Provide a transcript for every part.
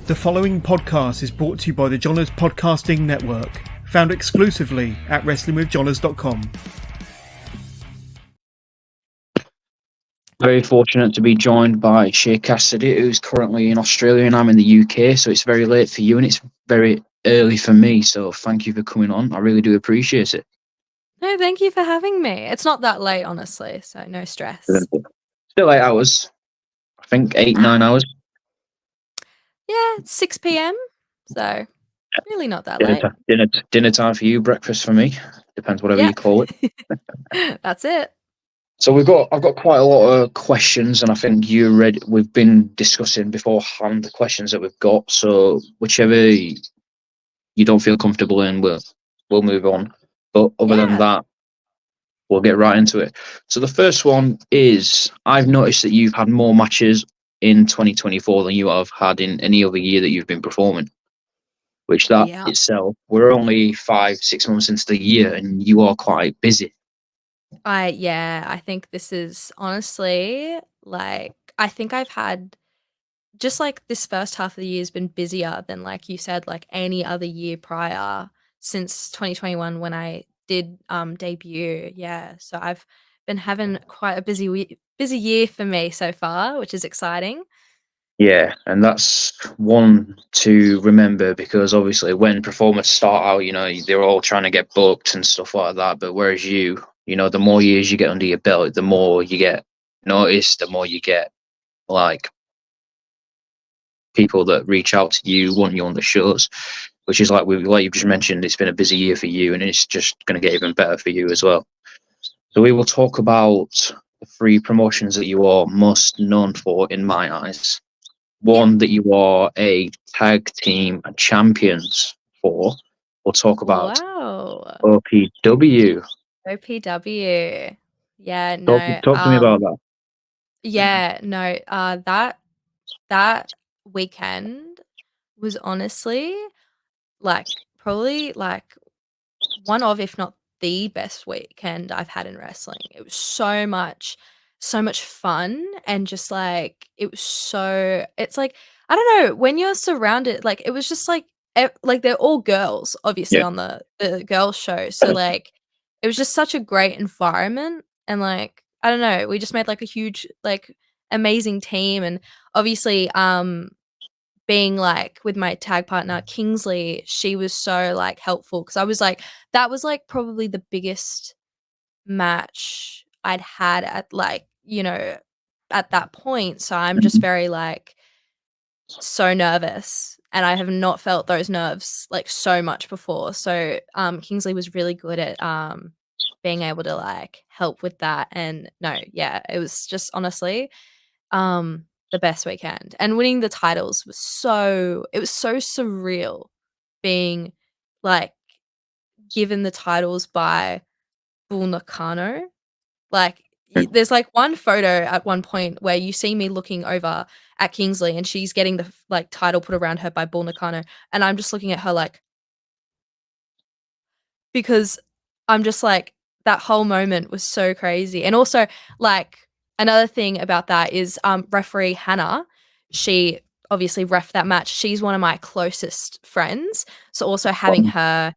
The following podcast is brought to you by the Johners Podcasting Network, found exclusively at WrestlingWithJohners.com. Very fortunate to be joined by Shay Kassidy, who's currently in Australia and I'm in the UK, so it's very late for you and it's very early for me, so thank you for coming on. I really do appreciate it. No, thank you for having me. It's not that late, honestly, so no stress. Still 8 hours. I think 9 hours. Yeah, it's 6 p.m, so really not that late. Dinner time for you, breakfast for me. Depends whatever you call it. That's it. So I've got quite a lot of questions, and I think we've been discussing beforehand the questions that we've got. So whichever you don't feel comfortable in, we'll move on. But other than that, we'll get right into it. So the first one is, I've noticed that you've had more matches in 2024 than you have had in any other year that you've been performing. Which itself, we're only 5-6 months into the year, and you are quite busy. I think this is honestly, like, I think I've had just like this first half of the year has been busier than, like you said, like any other year prior since 2021 when I did debut. Yeah, so I've been having quite a busy year for me so far, which is exciting. Yeah, and that's one to remember, because obviously when performers start out, they're all trying to get booked and stuff like that. But whereas the more years you get under your belt, the more you get noticed, the more you get like people that reach out to you, want you on the shows, which is like you've just mentioned, it's been a busy year for you, and it's just going to get even better for you as well. So we will talk about the 3 promotions that you are most known for, in my eyes. One that you are a tag team champions for. We'll talk about OPW. OPW. Yeah, no. Talk to me about that. Yeah, no. That weekend was honestly like probably like one of, if not the best weekend I've had in wrestling. It was so much fun, and just like it's like, I don't know, when you're surrounded, like it was just like they're all girls obviously on the girls show, so like it was just such a great environment, and like I don't know, we just made like a huge like amazing team, and obviously being like with my tag partner Kingsley, she was so like helpful, because I was like, that was like probably the biggest match I'd had at like, at that point. So I'm just very like so nervous, and I have not felt those nerves like so much before. So Kingsley was really good at being able to like help with that. And it was just honestly the best weekend, and winning the titles was so surreal, being like given the titles by Bull Nakano. Like there's like one photo at one point where you see me looking over at Kingsley, and she's getting the like title put around her by Bull Nakano, and I'm just looking at her like, because I'm just like, that whole moment was so crazy. And also like another thing about that is referee Hannah, she obviously ref that match. She's one of my closest friends, so also having her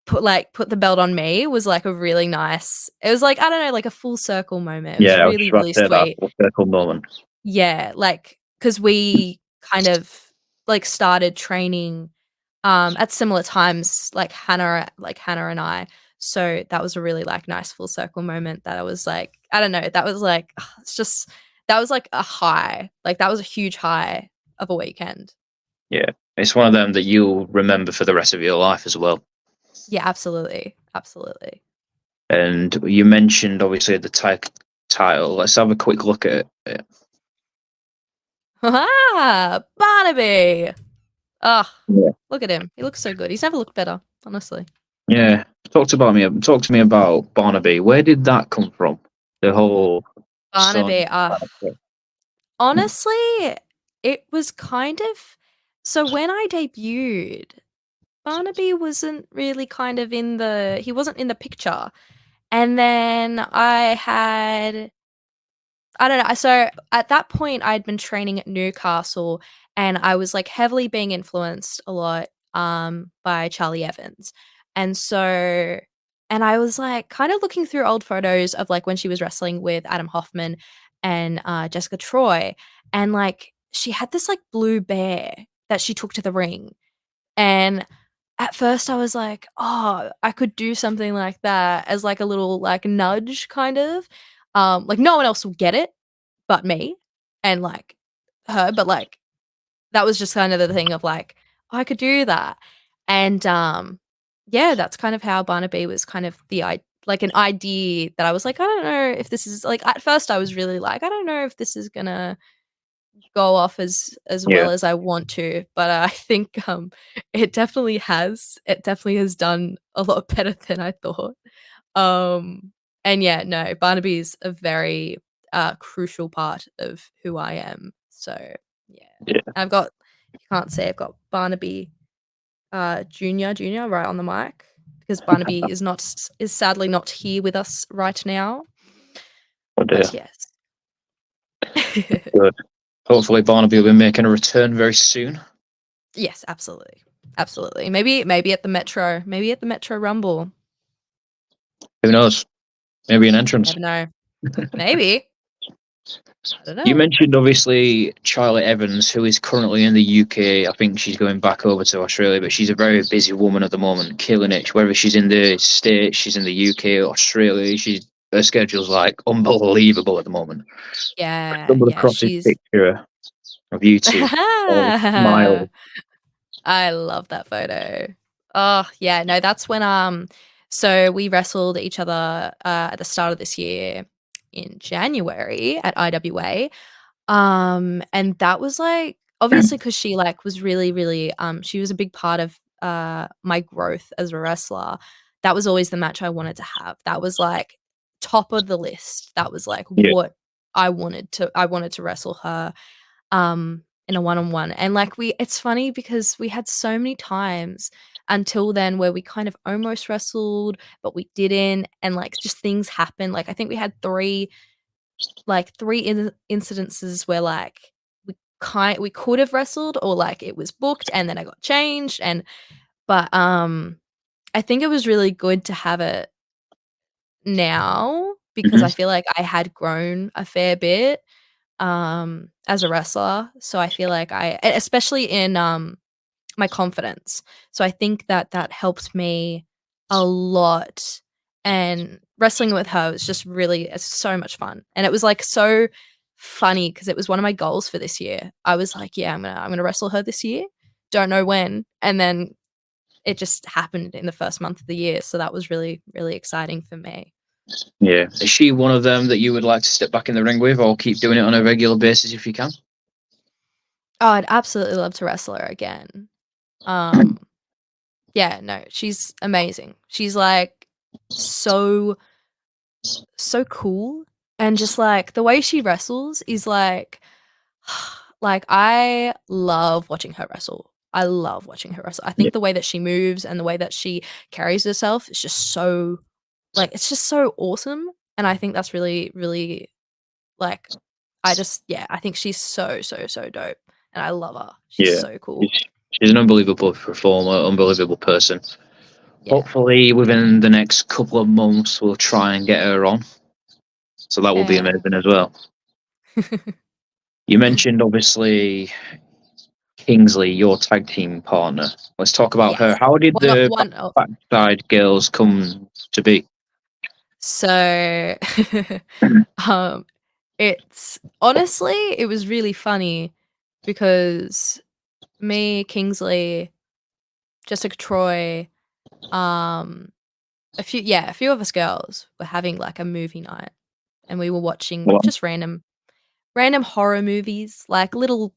put the belt on me was like a really nice, it was like, I don't know, like a full circle moment. It was really, really sweet. That full circle moment. Yeah, like because we kind of like started training at similar times, like Hannah and I. So that was a really like nice full circle moment that I was like, I don't know, that was like, that was like a high, like that was a huge high of a weekend. Yeah, it's one of them that you'll remember for the rest of your life as well. Yeah, absolutely. And you mentioned obviously the tag title. Let's have a quick look at it. Barnaby. Look at him. He looks so good. He's never looked better, honestly. Yeah. Talk to me about Barnaby. Where did that come from? The whole Barnaby. Honestly, it was kind of, so when I debuted, Barnaby wasn't really kind of he wasn't in the picture. And then I I don't know. So at that point, I'd been training at Newcastle, and I was like heavily being influenced a lot by Charli Evans, and so and I was like kind of looking through old photos of like when she was wrestling with Adam Hoffman and Jessica Troy, and like she had this like blue bear that she took to the ring, and at first I was like, "Oh, I could do something like that," as like a little like nudge kind of. Like no one else will get it but me and like her, but like that was just kind of the thing of like, "Oh, I could do that." And yeah, that's kind of how Barnaby was kind of like an idea that I was like, "I don't know if this is," like at first I was really like, "I don't know if this is gonna go off as Yeah. well as I want to," but I think it definitely has. It definitely has done a lot better than I thought. And yeah, no, Barnaby is a very crucial part of who I am. So yeah, Yeah. I've got, you can't say I've got Barnaby Junior right on the mic because Barnaby is sadly not here with us right now. Oh dear. But yes. Good. Hopefully Barnaby will be making a return very soon. Yes, absolutely. Absolutely. Maybe at the Metro Rumble. Who knows? Maybe an entrance. Never know. Maybe. I don't know. You mentioned obviously Charli Evans, who is currently in the UK. I think she's going back over to Australia, but she's a very busy woman at the moment, killing it. Whether she's in the States, she's in the UK, Australia, her schedule's like unbelievable at the moment. Yeah, Stumbled yeah, across this she's picture of you two, all smile. I love that photo. Oh, yeah, no, that's when so we wrestled each other at the start of this year in January at IWA. And that was like obviously because she like was really, really she was a big part of my growth as a wrestler. That was always the match I wanted to have. That was like top of the list. That was like Yeah. what I wanted to wrestle her in a one-on-one. And like it's funny because we had so many times until then where we kind of almost wrestled, but we didn't, and like just things happen. Like I think we had three incidences where like we could have wrestled or like it was booked and then I got changed, but I think it was really good to have it now because I feel like I had grown a fair bit as a wrestler. So I feel like especially in my confidence. So I think that helped me a lot. And wrestling with her was just it's so much fun. And it was like so funny because it was one of my goals for this year. I was like, yeah, I'm gonna wrestle her this year. Don't know when. And then it just happened in the first month of the year. So that was really, really exciting for me. Yeah. Is she one of them that you would like to step back in the ring with, or keep doing it on a regular basis if you can? Oh, I'd absolutely love to wrestle her again. Yeah, no, she's amazing. She's like so cool, and just like the way she wrestles is like like I love watching her wrestle. I love watching her wrestle. I think the way that she moves and the way that she carries herself is just so like it's just so awesome, and I think that's really, really like I think she's so dope, and I love her. She's Yeah. so cool. She's an unbelievable performer, unbelievable person. Yeah. Hopefully within the next couple of months we'll try and get her on. So that will be Yeah. amazing as well. You mentioned obviously Kingsley, your tag team partner. Let's talk about her. Yes. How did the One oh, backside girls come to be? so, it's honestly, it was really funny because me, Kingsley, Jessica Troy, a few of us girls were having like a movie night, and we were watching Well, just random horror movies, like little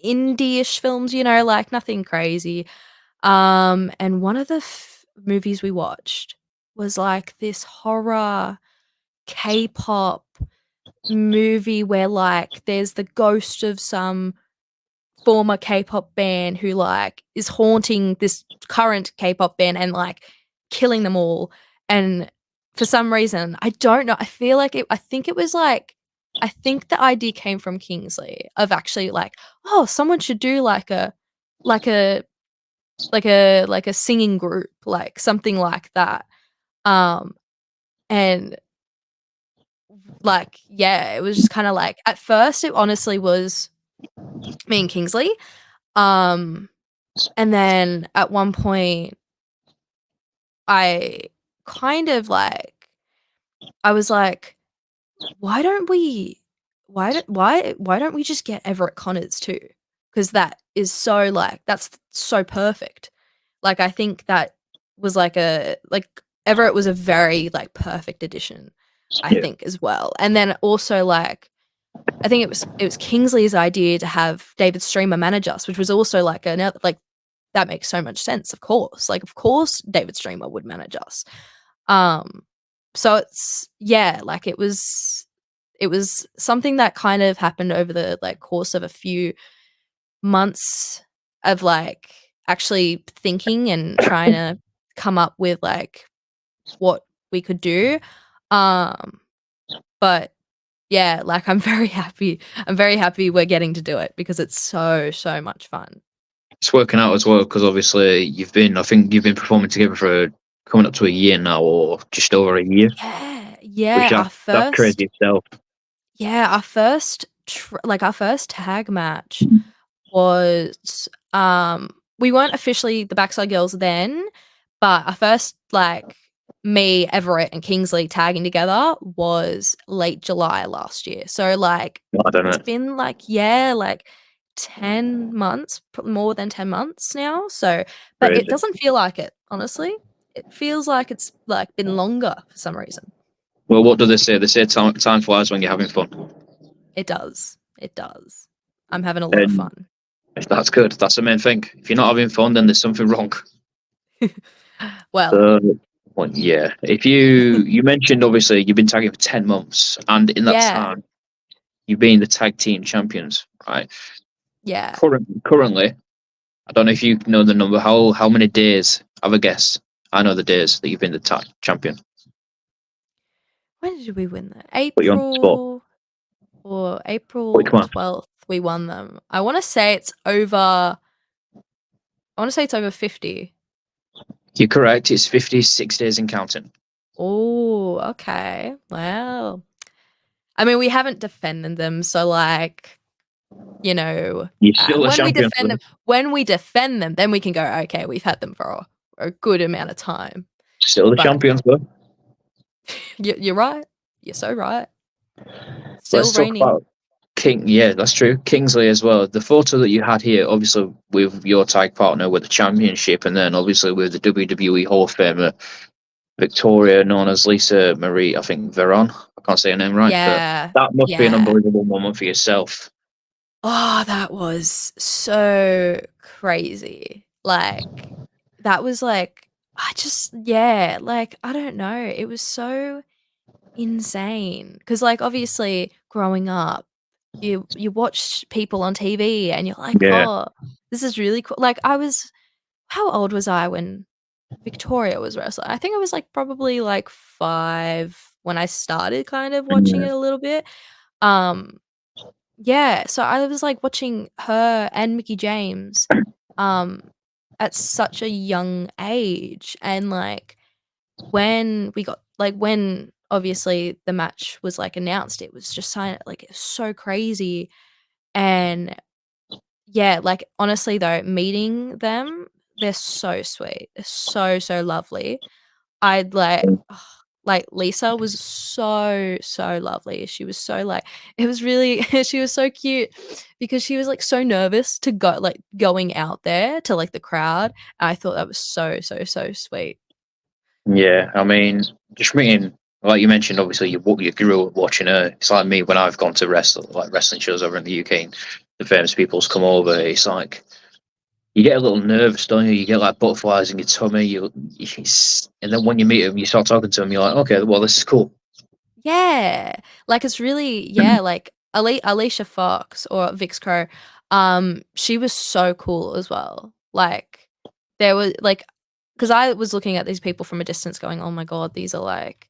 indie-ish films, like nothing crazy. And one of the movies we watched was like this horror K-pop movie where like there's the ghost of some former K-pop band who like is haunting this current K-pop band and like killing them all. And for some reason, I don't know, I think it was like I think the idea came from Kingsley of actually like, oh, someone should do like a singing group, like something like that. And like, yeah, it was just kind of like at first it honestly was me and Kingsley. And then at one point I kind of like I was like, why don't we just get Everett Connors too? Because that is so like that's so perfect. Like I think that was like Everett was a very like perfect addition, I Yeah. think as well. And then also like I think it was Kingsley's idea to have David Streamer manage us, which was also like another like that makes so much sense, of course. Like of course David Streamer would manage us. So it's yeah, like it was something that kind of happened over the like course of a few months of like actually thinking and trying to come up with like what we could do. But yeah, like I'm very happy. I'm very happy we're getting to do it because it's so much fun. It's working out as well because obviously I think you've been performing together for coming up to a year now, or just over a year, Yeah, yeah. which that's crazy itself. Yeah, our first tag match was we weren't officially the Backside Girls then, but our first like me, Everett, and Kingsley tagging together was late July last year. So like I don't it's know. been like yeah, like 10 months, more than 10 months now. So but it Crazy. doesn't feel like it, honestly. It feels like it's like been longer for some reason. Well, what do they say? They say time flies when you're having fun, It does. It does. I'm having a lot of and fun. that's good. That's the main thing. If you're not having fun, then there's something wrong. Well, So, well, yeah. If you mentioned obviously you've been tagging for 10 months, and in that yeah, time you've been the tag team champions, right? yeah. Currently, I don't know if you know the number. How many days? Have a guess. I know the days that you've been the tag champion. When did we win that? Put you on the spot. Quick, April come on. 12th we won them. I wanna say it's over 50. You're correct. It's 56 days and counting. Oh, okay. Well, I mean, we haven't defended them, so, like, you know, You're still a when we champion. defend them, then we can go, "Okay, we've had them for a good amount of time." Still the But champions, bro. you're right. You're so right. Let's Still talk reigning. about King. Yeah, that's true. Kingsley as well. The photo that you had here, obviously with your tag partner with the championship, and then obviously with the WWE Hall of Famer Victoria, known as Lisa Marie, I think Veron. I can't say her name right, but Yeah. that must be an Yeah. unbelievable moment for yourself. Oh, that was so crazy. Like, that was like, I just, yeah, like, I don't know. It was so insane. Cause, like, obviously, growing up, you watch people on TV and you're like, Yeah, oh, this is really cool. Like, how old was I when Victoria was wrestling? I think I was like probably like 5 when I started kind of watching yeah, it a little bit. Um, yeah, so I was, like, watching her and Mickie James, um, at such a young age, and, like, when obviously the match was, like, announced, it was just it was so crazy, and yeah, like, honestly, though, meeting them, they're so sweet. They're so lovely. I'd like Lisa was so lovely. She was so like it was really she was so cute because she was like so nervous to going out there to like the crowd. I thought that was so sweet. yeah. I mean, just meeting, like you mentioned, obviously you grew up watching her. It's like me when I've gone to wrestling shows over in the UK, and the famous people's come over. It's like you get a little nervous, don't you? You get like butterflies in your tummy. And then when you meet them, you start talking to them. You're like, okay, well, this is cool. Yeah. Like it's really like Alicia Fox or Vix Crow, she was so cool as well. Like there was like because I was looking at these people from a distance going, "Oh my god, these are like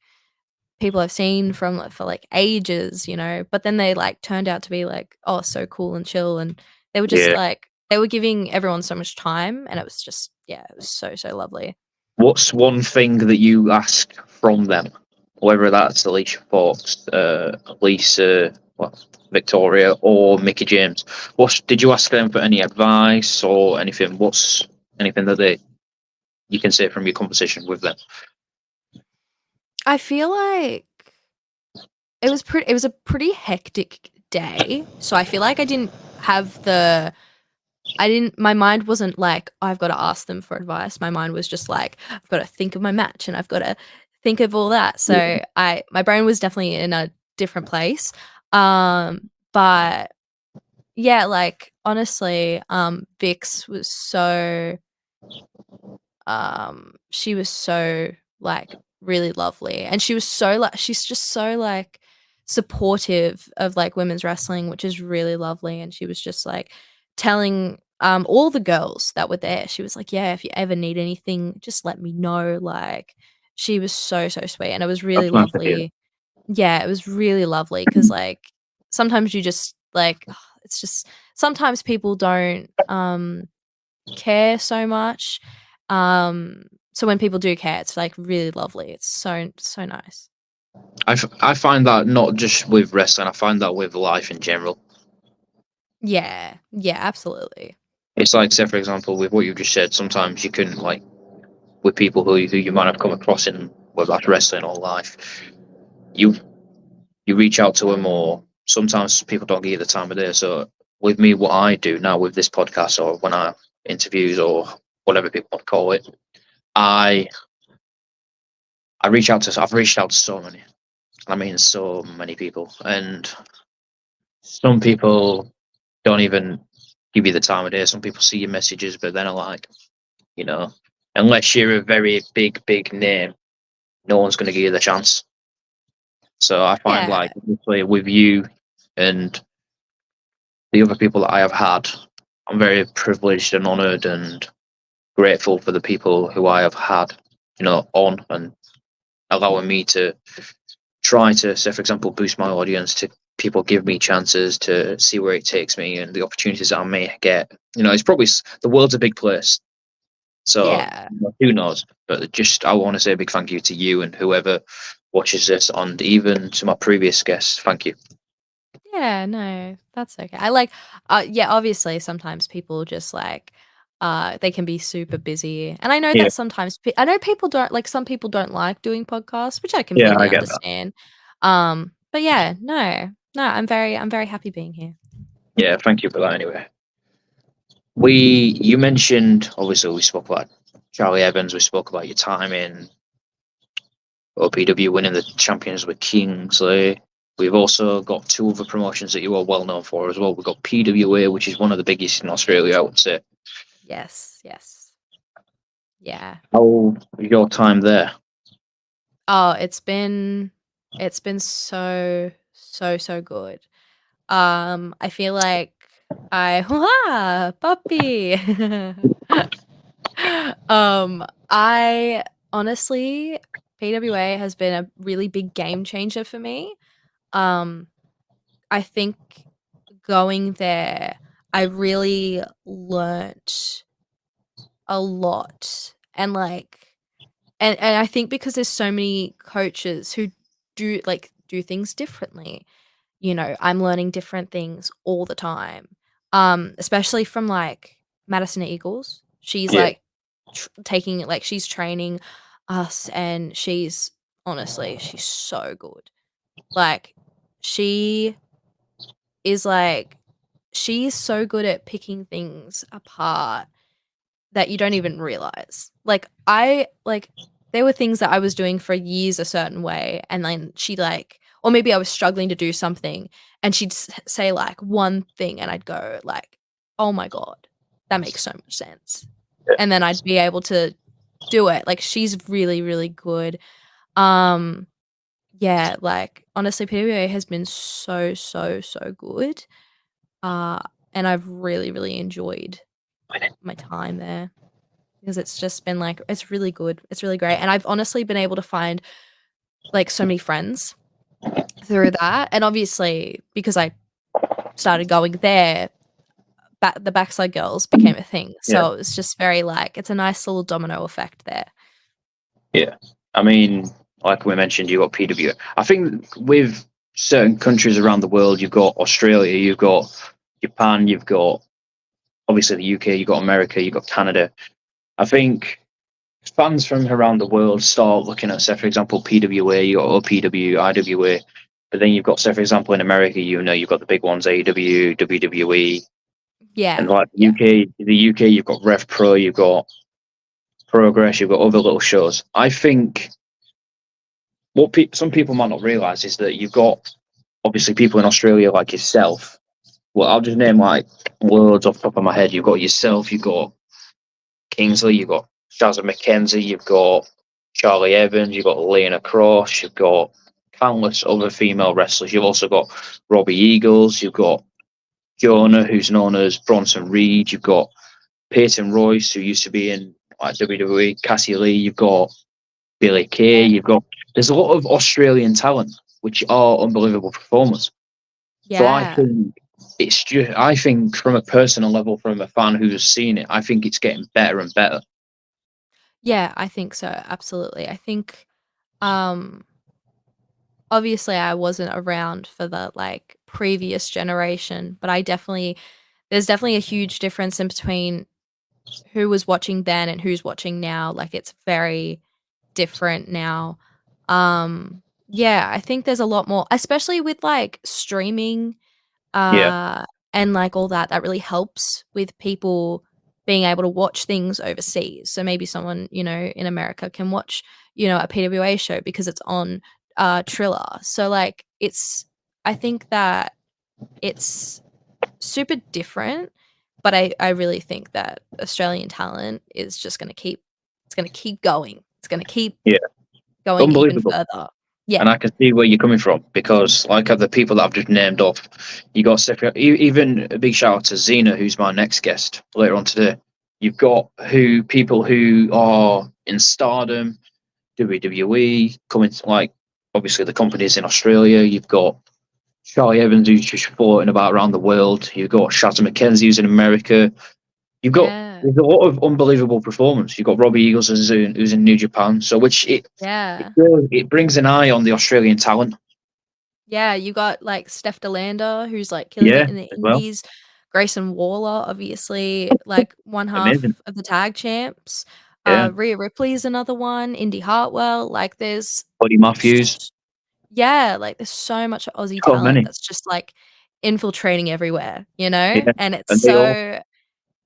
people I've seen for like ages, you know, but then they like turned out to be like, oh, so cool and chill, and they were just Yeah. like they were giving everyone so much time, and it was just it was so lovely. What's one thing that you ask from them, whether that's Alicia Fox, Lisa, Victoria, or Mickey James? Did you ask them for any advice or anything? What's anything that you can say from your conversation with them? I feel like it was a pretty hectic day, so I feel like I didn't have my mind wasn't like, "I've gotta ask them for advice." My mind was just like, "I've gotta think of my match, and I've gotta think of all that." So my brain was definitely in a different place. But yeah, like, honestly, Vix was so she was so, like, really lovely, and she was so, like she's just so, like, supportive of, like, women's wrestling, which is really lovely, and she was just, like, telling, all the girls that were there, she was like, "Yeah, if you ever need anything, just let me know," like, she was so sweet, and it was really That's nice to hear. lovely. Yeah, it was really lovely because, like, sometimes you just, like, it's just sometimes people don't, care so much. So when people do care, it's like really lovely. It's so nice. I find that not just with wrestling, I find that with life in general. Yeah, absolutely. It's like, say, for example, with what you just said, sometimes you can, like, with people who you might have come across in, whether that's wrestling or life, you you reach out to them, or sometimes people don't give you the time of day. So with me, what I do now with this podcast, or when I interviews or whatever people want to call it, I I've reached out to so many. I mean, so many people, and some people don't even give you the time of day. Some people see your messages, but then are like, you know, unless you're a very big name, no one's going to give you the chance. So I find, Yeah, like, obviously with you and the other people that I have had, I'm very privileged and honoured and grateful for the people who I have had, on, and allowing me to try to, say, for example, boost my audience, to people give me chances to see where it takes me and the opportunities that I may get. It's probably the world's a big place. So yeah, who knows? But just I want to say a big thank you to you and whoever watches this, and even to my previous guests. Thank you. yeah. No, that's okay. I like, yeah. Obviously, sometimes people just like, they can be super busy, and I know Yeah, that sometimes I know people don't like. Some people don't like doing podcasts, which I yeah, completely I get that. understand. But yeah, no. I'm very happy being here. Yeah, thank you for that. Anyway, you mentioned, obviously we spoke about Charli Evans. We spoke about your time in OPW winning the champions with Kingsley. We've also got two other promotions that you are well known for as well. We've got PWA, which is one of the biggest in Australia, I would say. Yes, yeah. How was your time there? Oh, it's been so good. I feel like puppy. I honestly, PWA has been a really big game changer for me. Um, I think going there, I really learnt a lot, and like, and I think because there's so many coaches who do things differently. You know, I'm learning different things all the time. Especially from like Madison Eagles. She's Yeah, like taking like she's training us, and she's so good. Like she is like she's so good at picking things apart that you don't even realize. Like there were things that I was doing for years a certain way, and then she like, or maybe I was struggling to do something, and she'd say like one thing, and I'd go like, "Oh my god, that makes so much sense," and then I'd be able to do it. Like she's really good. Um, yeah, like honestly, PWA has been so good. Uh, and I've really enjoyed my time there. Because it's just been, like it's really good, it's really great, and I've honestly been able to find like so many friends through that, and obviously because I started going there, the Backside Girls became a thing. Yeah. So it's just very like it's a nice little domino effect there. Yeah. I mean, like we mentioned, you've got PWA. I think with certain countries around the world, you've got Australia, you've got Japan, you've got obviously the UK, you've got America, you've got Canada. I think fans from around the world start looking at, say, for example, PWA, you got OPW, IWA, but then you've got, say, for example, in America, you've got the big ones, AEW, WWE, and Yeah. like Yeah. the UK, you've got Rev Pro, you've got Progress, you've got other little shows. I think what some people might not realize is that you've got obviously people in Australia like yourself. Well, I'll just name like words off the top of my head. You've got yourself, you've got Kingsley, you've got Shazza McKenzie, you've got Charli Evans, you've got Lena Cross, you've got countless other female wrestlers. You've also got Robbie Eagles, you've got Jonah, who's known as Bronson Reed, you've got Peyton Royce, who used to be in like WWE, Cassie Lee, you've got Billy Kay, there's a lot of Australian talent which are unbelievable performers. So I Yeah. think I think from a personal level, from a fan who's seen it, I think it's getting better and better. Yeah, I think so. Absolutely. I think um obviously I wasn't around for the like previous generation, but there's definitely a huge difference in between who was watching then and who's watching now. Like it's very different now. Yeah, I think there's a lot more, especially with like streaming Yeah, uh and like all that really helps with people being able to watch things overseas. So maybe someone, in America can watch, a PWA show because it's on Triller. So like I think that it's super different, but I really think that Australian talent is just going to keep going. It's going to keep yeah, going even unbelievable. further. Yeah. And I can see where you're coming from because, like, of the people that I've just named off, you got even a big shout out to Xena, who's my next guest later on today. You've got people who are in Stardom, WWE, coming like obviously the companies in Australia. You've got Charlie Evans, who's just floating about around the world. You've got Shazza McKenzie, who's in America. Yeah. There's a lot of unbelievable performance. You've got Robbie Eagles, who's in New Japan. So Yeah. it brings an eye on the Australian talent. Yeah, you got, like, Steph DeLander, who's, like, killing Yeah, it in the as well. indies. Grayson Waller, obviously, like, one Amazing. half of the tag champs. Yeah. Rhea Ripley is another one, Indy Hartwell, like, Buddy Matthews. s yeah, like, there's so much Aussie So talent many. that's just, like, infiltrating everywhere, Yeah. And it's And they all so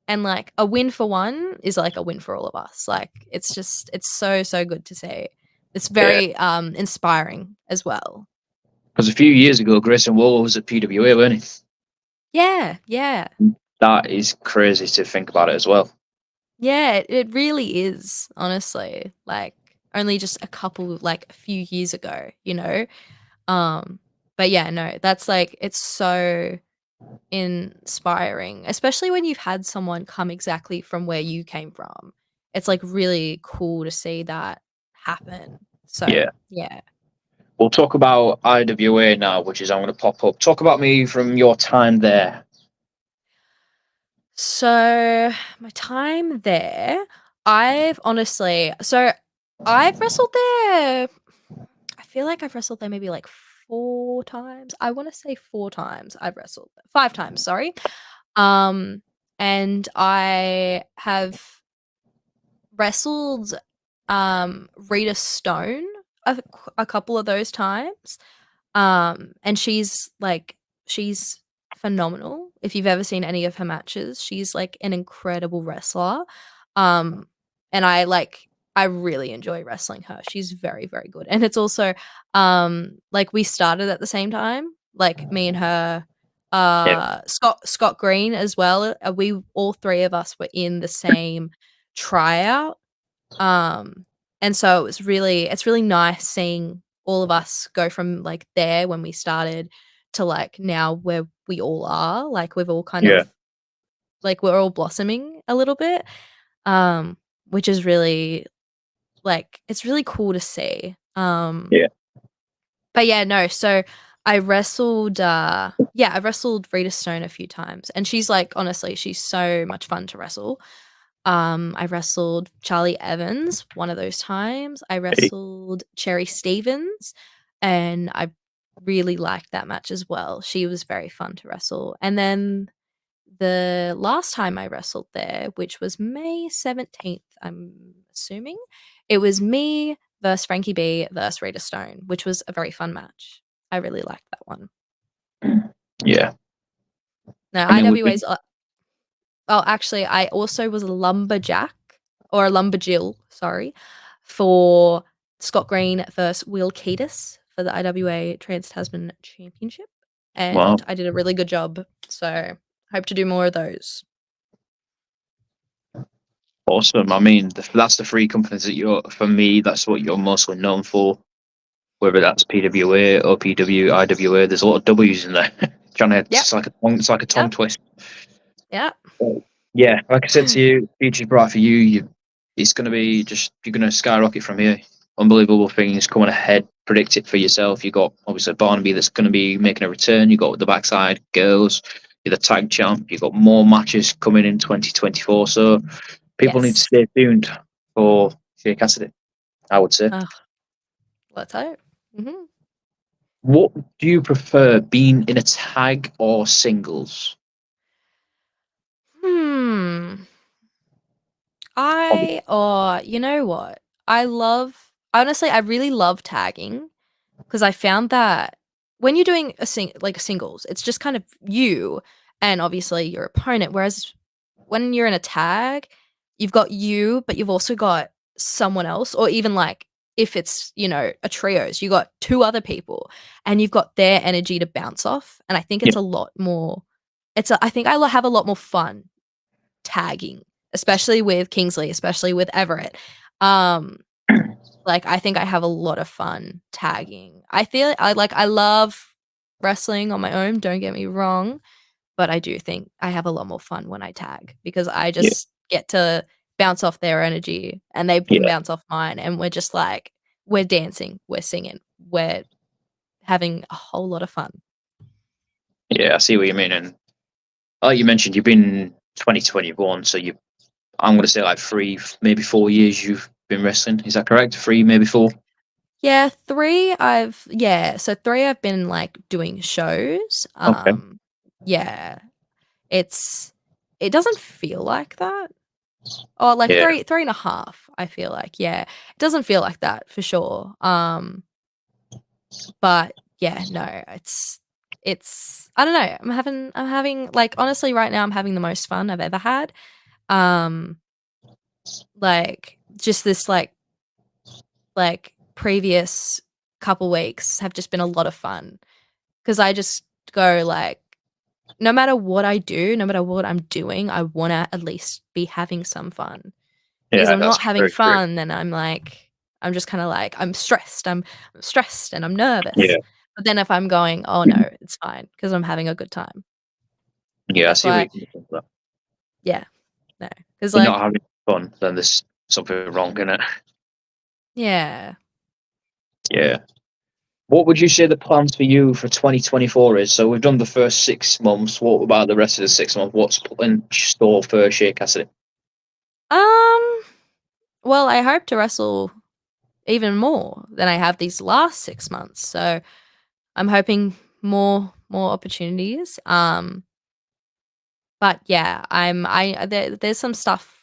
and, like, a win for one is, like, a win for all of us, like, it's so, so good to see. It's yeah. very, inspiring as well. Because a few years ago Grayson Waller was at PWA, weren't Yeah, yeah. he? That is crazy to think about it as well. Yeah, it really is, honestly, like, only just a few years ago, Um, but yeah, no, that's, like it's so inspiring, especially when you've had someone come exactly from where you came from. It's, like, really cool to see that happen. So, Yeah. yeah. We'll talk about IWA now, which is I'm going to pop up. Talk about me from your time there. So, my time there, I've wrestled there. I feel like I've wrestled there maybe like 4 times. I wanna say 4 times I've wrestled 5 times, sorry. Um, and I have wrestled, Rita Stone a couple of those times. And she's phenomenal. If you've ever seen any of her matches, she's, like, an incredible wrestler. Um, and I really enjoy wrestling her. She's very, very good. And it's also, like, we started at the same time, like, me and her, Yeah. Scott Green as well. We all 3 of us were in the same tryout. Um, and so it's really nice seeing all of us go from, like, there when we started to, like, now where we all are. Like, we've all kind Yeah. of like, we're all blossoming a little bit, which is really like, it's really cool to see. Yeah. But yeah, no. So I wrestled. I wrestled Rita Stone a few times, and she's like, honestly, she's so much fun to wrestle. I wrestled Charli Evans one of those times. I wrestled Cherry Stevens, and I really liked that match as well. She was very fun to wrestle. And then the last time I wrestled there, which was May 17th, I'm assuming, it was me versus Frankie B versus Rita Stone, which was a very fun match. I really liked that one. Yeah. No, I mean, we've been, IWA's. Oh, actually, I also was a lumberjack or a lumberjill, sorry, for Scott Green versus Will Keatis for the IWA Trans Tasman Championship, and wow, I did a really good job. So hope to do more of those. awesome. I mean, that's the three companies that for me, that's what you're mostly known for. Whether that's PWA, OPW, IWA, there's a lot of W's in there. Yep. It's like a tongue twist. Yeah. Yeah, like I said to you, future's bright for you. It's going to be you're going to skyrocket from here. Unbelievable things coming ahead. Predict it for yourself. You got obviously Barnaby that's going to be making a return. You got the backside girls. You're the tag champ. You got more matches coming in 2024. So people need to Yes. stay tuned for Shay Kassidy, I would say. Let's hope. Mm-hmm. What do you prefer, being in a tag or singles? You know what? I really love tagging because I found that when you're doing a singles, it's just kind of you and obviously your opponent. Whereas when you're in a tag, you've got you, but you've also got someone else, or even like if it's, a trios, you got two other people and you've got their energy to bounce off. And I think it's Yeah, a lot more, I think I have a lot more fun tagging, especially with Kingsley, especially with Everett. Like I think I have a lot of fun tagging. I love wrestling on my own, don't get me wrong, but I do think I have a lot more fun when I tag because I yeah, just get to bounce off their energy and they can yeah, bounce off mine and we're just like we're dancing, we're singing, we're having a whole lot of fun. yeah. I see what you mean. And like you mentioned, you've been 2021, so I'm going to say like 3, maybe 4 years you've been wrestling. Is that correct? 3, maybe 4? Yeah, 3 I've been like doing shows. Okay. Yeah. It doesn't feel like that. Or like Yeah, 3.5, I feel like. Yeah. It doesn't feel like that for sure. But yeah, no, it's I don't know. I'm having like honestly right now I'm having the most fun I've ever had. Um like just this like previous couple weeks have just been a lot of fun because I just go like no matter what I do, no matter what I'm doing, I want to at least be having some fun. Because yeah, I'm that's not having very true. fun, then I'm just kind of like I'm stressed. I'm stressed and I'm nervous. Yeah, But then if I'm going, oh no, it's fine because I'm having a good time. yeah, I That's see what why, you mean with that. yeah, no, because You're not like, having fun, then there's something wrong in it. yeah. Yeah. What would you say the plans for you for 2024 is? So we've done the first 6 months. What about the rest of the 6 months? What's in store for Shay Kassidy? Um. Well, I hope to wrestle even more than I have these last 6 months. So I'm hoping more opportunities. But yeah, there's some stuff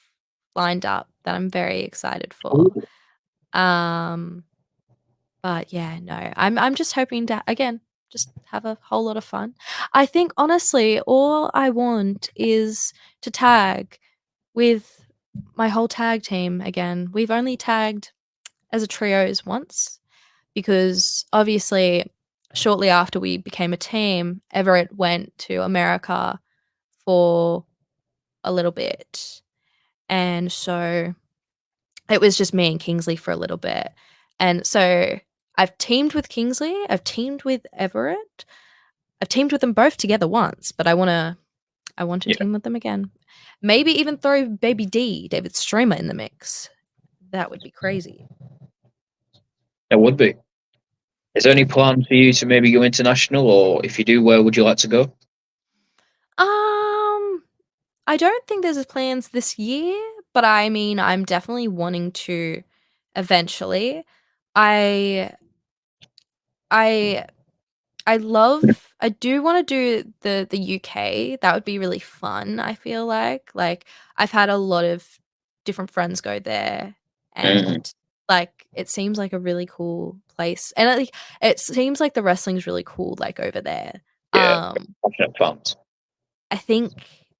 lined up that I'm very excited for. Um, but yeah, no, I'm just hoping to again just have a whole lot of fun. I think honestly, all I want is to tag with my whole tag team again. We've only tagged as a trios once because obviously shortly after we became a team, Everett went to America for a little bit. And so it was just me and Kingsley for a little bit. And so I've teamed with Kingsley, I've teamed with Everett. I've teamed with them both together once, but I want to Yeah, team with them again. Maybe even throw Baby D, David Streamer in the mix. That would be crazy. it would be. Is there any plan for you to maybe go international, or if you do, where would you like to go? I don't think there's plans this year, but I mean, I'm definitely wanting to eventually. I I I do wanna do the UK. That would be really fun, I feel like. Like, I've had a lot of different friends go there, Mm, and, like, it seems like a really cool place, and, like, it seems like the wrestling's really cool, like, over there. yeah, Um, passionate fans. I think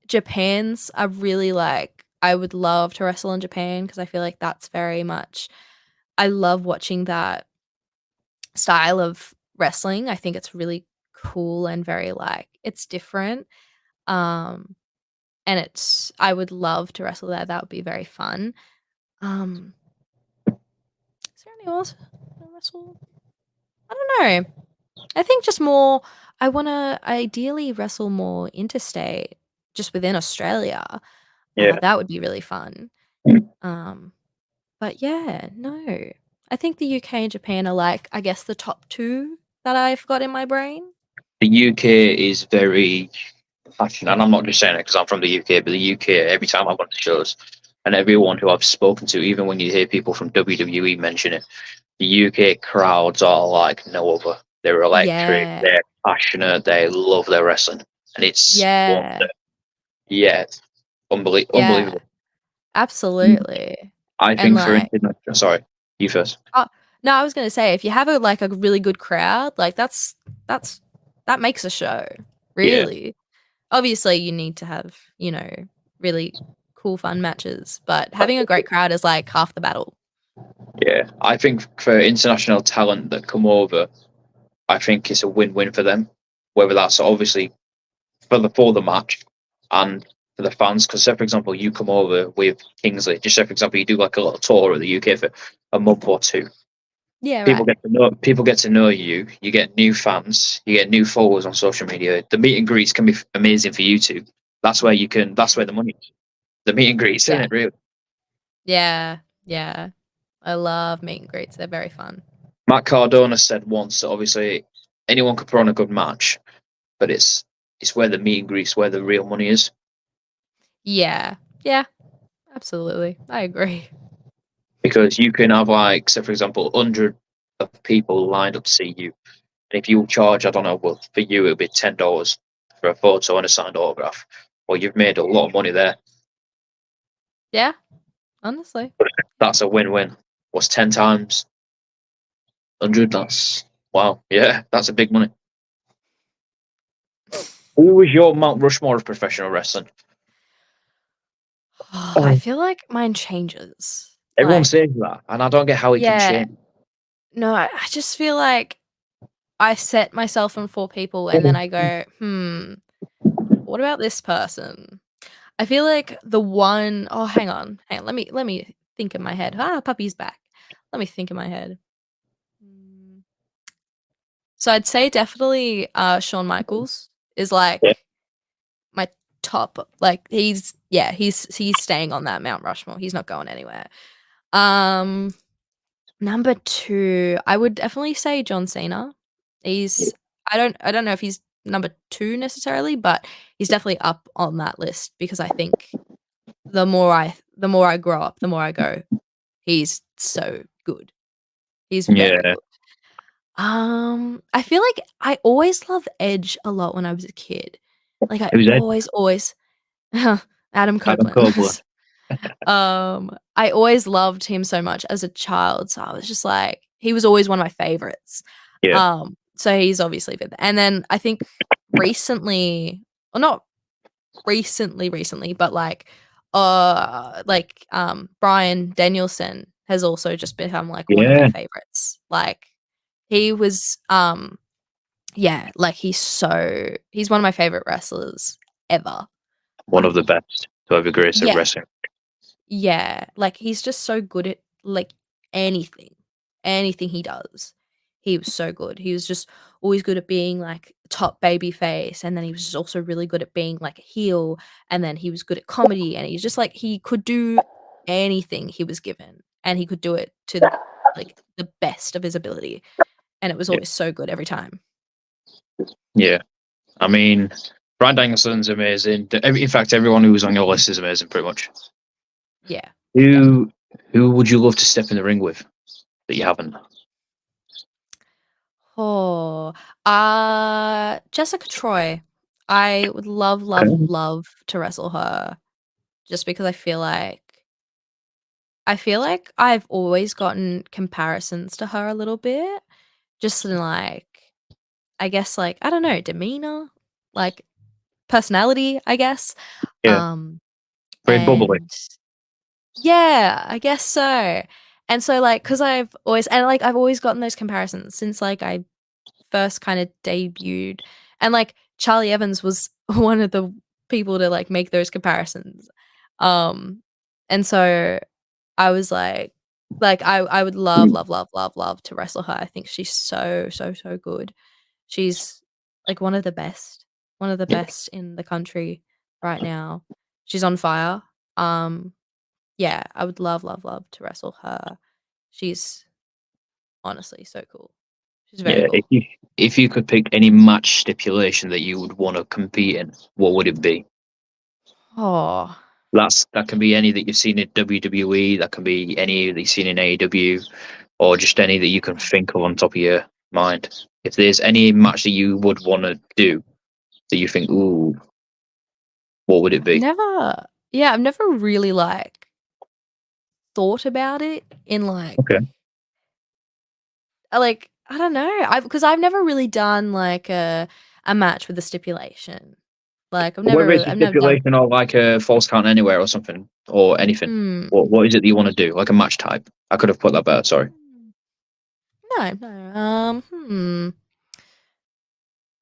Japan's a really, like, I would love to wrestle in Japan because I feel like that's very much I love watching that style of wrestling. I think it's really cool and very, like, it's different, um, and it's I would love to wrestle there, that would be very fun. Um, is there anyone else I wanna wrestle? I don't know. I think just more I wanna ideally wrestle more interstate just within Australia. Yeah. That would be really fun. Um, but yeah, no. I think the UK and Japan are, like, I guess the top 2 that I've got in my brain. The UK is very passionate, and I'm not just saying it because I'm from the UK, but the UK, every time I've gone to shows, and everyone who I've spoken to, even when you hear people from WWE mention it, the UK crowds are like no other. They're electric, Yeah. they're passionate, they love their wrestling, and it's one Yeah. that, yeah, Yeah. unbelievable. Absolutely. I And, think for like international, sorry, you first. oh, no, I was gonna say, if you have a really good crowd, like, that's that makes a show, Yeah, really. Obviously, you need to have, really cool, fun matches, but having a great crowd is, like, half the battle. yeah. I think for international talent that come over, I think it's a win-win for them. Whether that's obviously for the match and for the fans. Because, say for example, you come over with Kingsley. Just say for example, you do like a little tour of the UK for a month or two. Yeah, People right. get to know you. You get new fans. You get new followers on social media. The meet and greets can be amazing for you too. That's where you can. That's where the money is. The meet and greets, isn't Yeah. it? Really. Yeah. Yeah. I love meet and greets, they're very fun. Matt Cardona said once that obviously anyone could put on a good match, but it's where the meet and greets, where the real money is. Yeah. Yeah, absolutely. I agree. Because you can have like, say for example, 100 of people lined up to see you, and if you charge, I don't know, well for you it'll be $10 for a photo and a signed autograph. Well, you've made a lot of money there. Yeah, honestly. That's a win-win. What's 10 times 100? That's wow. Yeah, that's a big money. Who was your Mount Rushmore of professional wrestling? I feel like mine changes. Everyone Like says that, and I don't get how it can yeah. change. No, I just feel like I set myself on 4 people and then I go, "Hmm, what about this person?" I feel like the one oh, hang on, let me think in my head. Puppy's back. Let me think in my head. Mm, so I'd say definitely, Shawn Michaels is, Yeah, like, my top like, he's staying on that Mount Rushmore, he's not going anywhere. Um, Number 2, I would definitely say John Cena. yeah, He's I don't know if he's number 2 necessarily, but he's definitely up on that list because I think the more I grow up, the more I go, "He's so good." He's very yeah. good. I feel like I always loved Edge a lot when I was a kid. Like, I Who's Ed? always Adam Adam Copeland Copeland. was I always loved him so much as a child, so I was just like he was always one of my favorites. Yeah, So he's obviously been there. And then I think recently or not recently, but Bryan Danielson has also just become, like, one of my yeah. favorites. Like, he was, yeah, like, he's one of my favorite wrestlers ever. One of the Um, best to ever grace a yeah. wrestling. Yeah, like, he's just so good at, like, anything. Anything he does. He was so good. He was just always good at being, like, top baby face, and then he was just also really good at being, like, a heel, and then he was good at comedy, and he's just, like he could do anything he was given, and he could do it to, like, the best of his ability. and it was always so good every time. Yeah. I mean, Bryan Danielson's amazing. In fact, everyone who was on your list is amazing, pretty much. Yeah. Who would you love to step in the ring with that you haven't? Oh, Jessica Troy. I would love to wrestle her, just because I feel like I've always gotten comparisons to her a little bit, just in like, I guess, like, I don't know, demeanor, like personality, I guess. Yeah. Very bubbly. And yeah, I guess so. And so, like, because I've always gotten those comparisons since like I first kind of debuted, and like Charli Evans was one of the people to like make those comparisons. And so I was like I would love to wrestle her. I think she's so good. She's like one of the best in the country right now. She's on fire. Yeah, I would love to wrestle her. She's honestly so cool. She's very Yeah. cool. If you could pick any match stipulation that you would want to compete in, what would it be? Oh, That can be any that you've seen in WWE. That can be any that you've seen in AEW, or just any that you can think of on top of your mind. If there's any match that you would want to do that you think, ooh, what would it be? I've never really like thought about it in like Okay. I don't know. Because I've never really done like a match with a stipulation. Like Whether it's a I've never done. stipulation or like a false count anywhere or something or anything. Hmm. What is it that you want to do? Like a match type? I could have put that better. Sorry. No.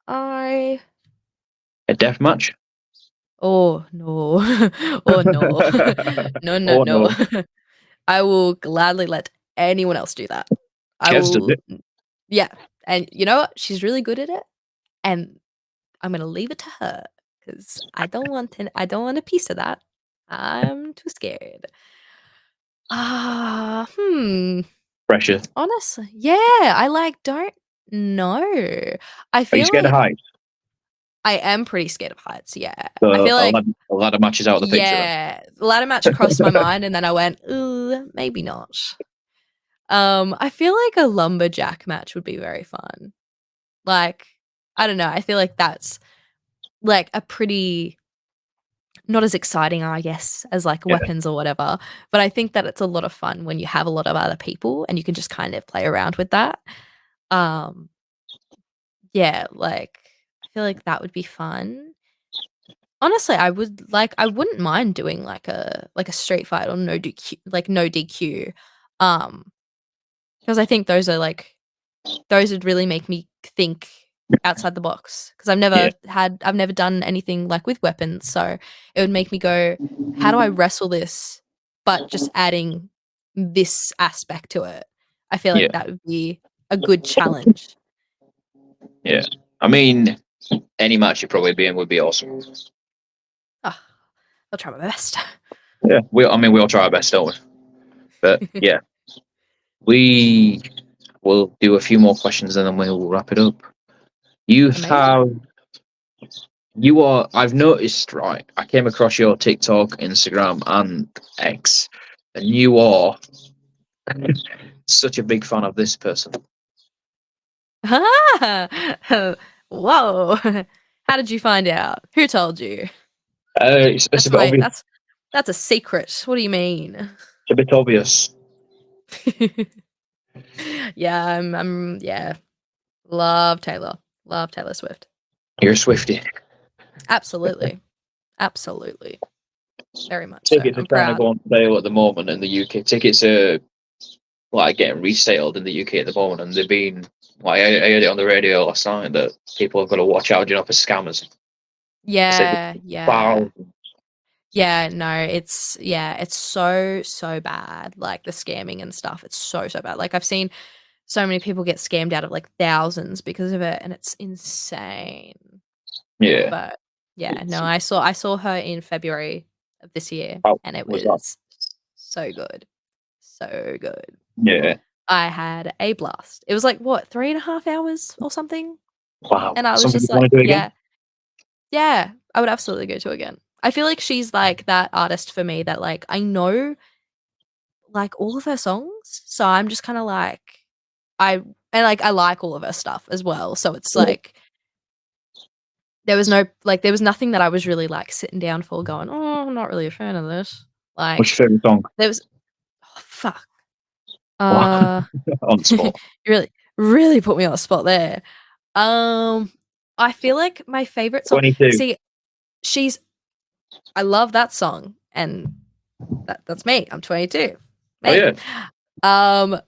I. A death match? Oh no. Oh no. Oh No. no. I will gladly let anyone else do that. I Kev's does will. it. Yeah, and you know what? She's really good at it, and I'm gonna leave it to her because I don't want a piece of that. I'm too scared. Hmm. Pressure. Honestly, yeah, I like don't know. I Are you feel scared of like heights? I am pretty scared of heights. Yeah, I So feel like a lot of matches out of the picture then. yeah, the ladder match crossed my mind, and then I went, ooh, maybe not. I feel like a lumberjack match would be very fun. Like, I don't know. I feel like that's like a pretty not as exciting, I guess, as like Yeah. weapons or whatever. But I think that it's a lot of fun when you have a lot of other people and you can just kind of play around with that. Um, yeah, like I feel like that would be fun. Honestly, I wouldn't mind doing like a street fight or no DQ, like no DQ. Um, because I think those would really make me think outside the box because Yeah. I've never done anything like with weapons, so it would make me go, how do I wrestle this but just adding this aspect to it? I feel Yeah. like that would be a good challenge. Yeah. I mean, any match you'd probably be in would be awesome. Ah, I'll try my best. Yeah. We all try our best, don't we? But yeah. We will do a few more questions and then we'll wrap it up. Amazing. I've noticed, right? I came across your TikTok, Instagram, and X, and you are such a big fan of this person. Whoa. How did you find out? Who told you? It's a bit obvious. That's a secret. What do you mean? It's a bit obvious. Yeah, I'm yeah. Love Taylor. Love Taylor Swift. You're a Swiftie. Absolutely. Absolutely. Very much so. Tickets are I'm trying to proud. go on sale at the moment in the UK. Tickets are like getting resale in the UK at the moment, and they've been like I heard it on the radio last night that people have got to watch out, for scammers. Yeah. Wow. Yeah, no, it's so bad. Like the scamming and stuff. It's so bad. Like I've seen so many people get scammed out of like thousands because of it, and it's insane. Yeah. But yeah, no, I saw her in February of this year, How and it was that? was so good. So good. Yeah. I had a blast. It was like, what, 3.5 hours or something? Wow. And I was Something just you want like, to do again? yeah, I would absolutely go to again. I feel like she's like that artist for me that like I know like all of her songs, so I'm just kind of like I I like all of her stuff as well. So it's Yeah. like there was nothing that I was really like sitting down for going, "Oh, I'm not really a fan of this." What's Like your favourite song? there was oh, fuck. Wow. Uh On the spot. you really put me on the spot there. I feel like my favorite song 22. see, I love that song and that's me. I'm 22. Oh, Me. yeah. Um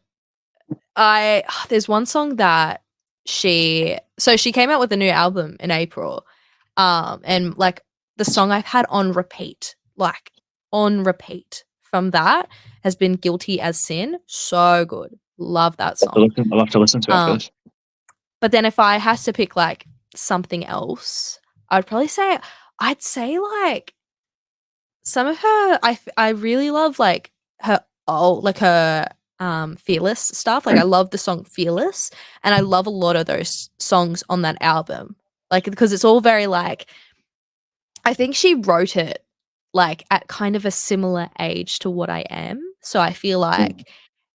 there's one song that she came out with a new album in April. And like the song I've had on repeat from that has been Guilty as Sin. So good. Love that song. I'll have to listen to it Um first. but then if I had to pick like something else, I'd say like some of her I really love like her Fearless stuff. Like I love the song Fearless and I love a lot of those songs on that album. Like because it's all very like I think she wrote it like at kind of a similar age to what I am. So I feel like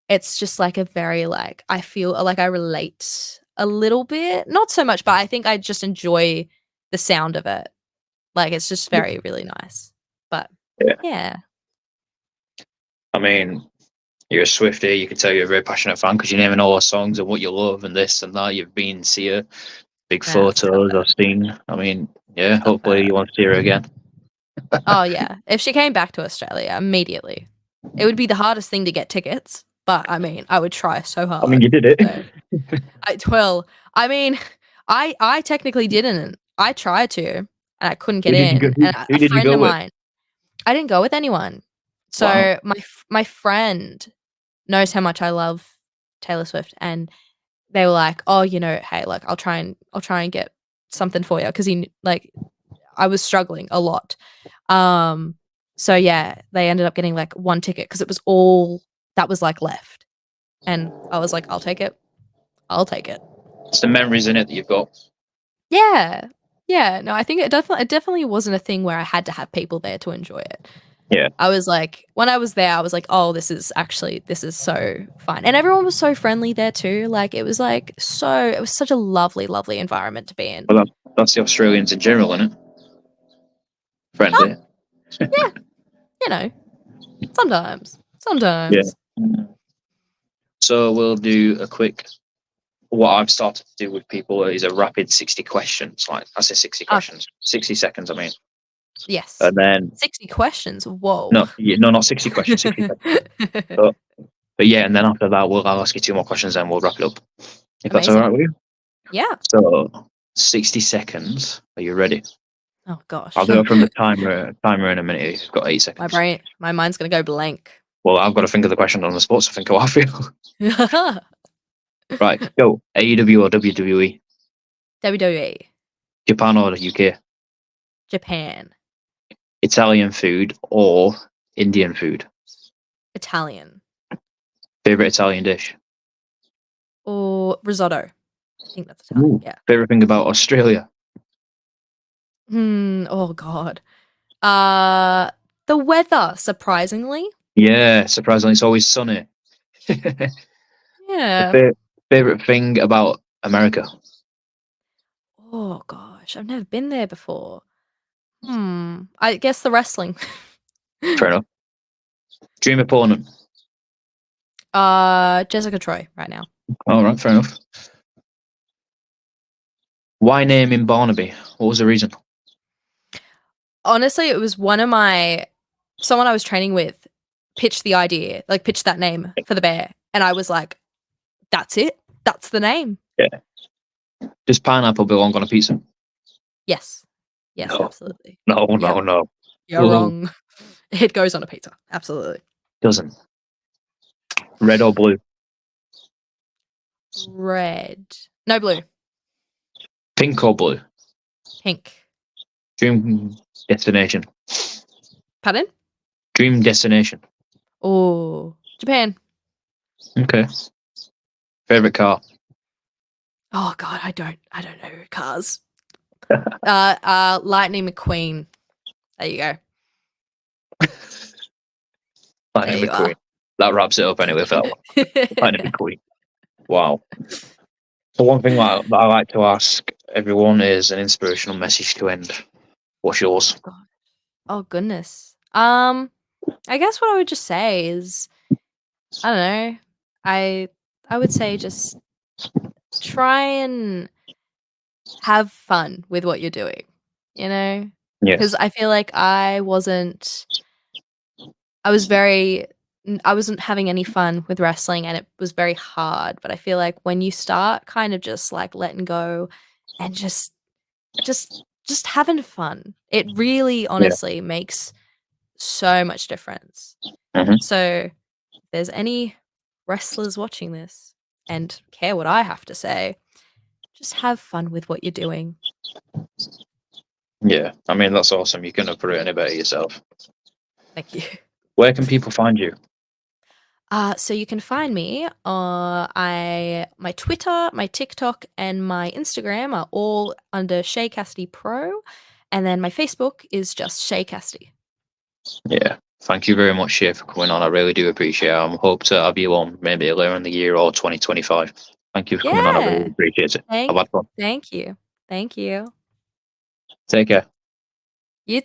it's just like a very like I feel like I relate a little bit, not so much, but I think I just enjoy the sound of it. Like it's just very really nice. But Yeah. yeah. I mean, you're a Swiftie. You can tell you're a very passionate fan because you're naming all her songs and what you love and this and that. You've been to see her. Big Yeah, photos I've seen. I mean, yeah, Stop hopefully it. you want to see her again. Oh yeah. If she came back to Australia immediately, it would be the hardest thing to get tickets. But I mean, I would try so hard. I mean, you did it. So, I mean, I technically didn't. I tried to, and I couldn't get Who did you go? in. And Who a did you friend go of with? mine, I didn't go with anyone. So Wow. my friend knows how much I love Taylor Swift, and they were like, "Oh, hey, like I'll try and get something for you," because I was struggling a lot. So yeah, they ended up getting like one ticket because it was all that was like left, and I was like, "I'll take it. I'll take it." It's the memories in it that you've got. Yeah. Yeah, no, I think it definitely wasn't a thing where I had to have people there to enjoy it. Yeah. I was like when I was there, I was like, "Oh, this is so fun." And everyone was so friendly there too. Like it was such a lovely, lovely environment to be in. Well, that's the Australians in general, isn't it? Oh, Friendly. yeah, you know, sometimes. Yeah. Sometimes. So we'll do a quick. What I've started to do with people is a rapid 60 questions. Like I say, 60 questions, 60 seconds. I mean, Yes. and then 60 questions. Whoa. no, not 60 questions, 60 seconds. But yeah, and then after that, I'll ask you 2 more questions, and we'll wrap it up. If that's all Amazing. right with you. Yeah. So 60 seconds. Are you ready? Oh gosh. I'll do it from the timer in a minute. You've got 8 seconds. My mind's gonna go blank. Well, I've got to think of the question on the spot, so think how I feel. Right, go. AEW or WWE? WWE. Japan or the UK? Japan. Italian food or Indian food? Italian. Favorite Italian dish? Or risotto. I think that's Italian. Ooh. Yeah. Favorite thing about Australia? Oh god. The weather, surprisingly. Yeah, surprisingly, it's always sunny. Yeah. Favorite thing about America? Oh gosh, I've never been there before. I guess the wrestling. Fair enough. Dream opponent? Jessica Troy right now. All right, fair enough. Why name in Barnaby? What was the reason? Honestly, it was someone I was training with pitched the idea, like pitched that name for the bear, and I was like, "That's it. That's the name." Yeah. Does pineapple belong on a pizza? Yes. Yes, No. absolutely. No. You're Ooh. wrong. It goes on a pizza. Absolutely. Doesn't. Red or blue? Red. No, blue. Pink or blue? Pink. Dream destination? Pardon? Dream destination? Oh, Japan. Okay. Favorite car? Oh God, I don't know cars. Lightning McQueen. There you go. Lightning There you McQueen. are. That wraps it up anyway for that one. Lightning McQueen. Wow. So one thing that I like to ask everyone is an inspirational message to end. What's yours? God. Oh goodness. I guess what I would just say is, I don't know. I would say just try and have fun with what you're doing, you know? Yes. Because I feel like I wasn't having any fun with wrestling, and it was very hard, but I feel like when you start kind of just, like, letting go and just having fun, it really honestly makes so much difference. Mhm. So, if there's any wrestlers watching this and care what I have to say, just have fun with what you're doing. Yeah. I mean, that's awesome. You couldn't have put it any better yourself. Thank you. Where can people find you? So you can find me on my Twitter, my TikTok, and my Instagram are all under Shay Kassidy Pro, and then my Facebook is just Shay Kassidy. Yeah. Thank you very much, Shay, for coming on. I really do appreciate it. I hope to have you on maybe later in the year or 2025. Thank you for coming on. I really Yeah. appreciate it. I've had fun. Thank you. Thank you. Take care.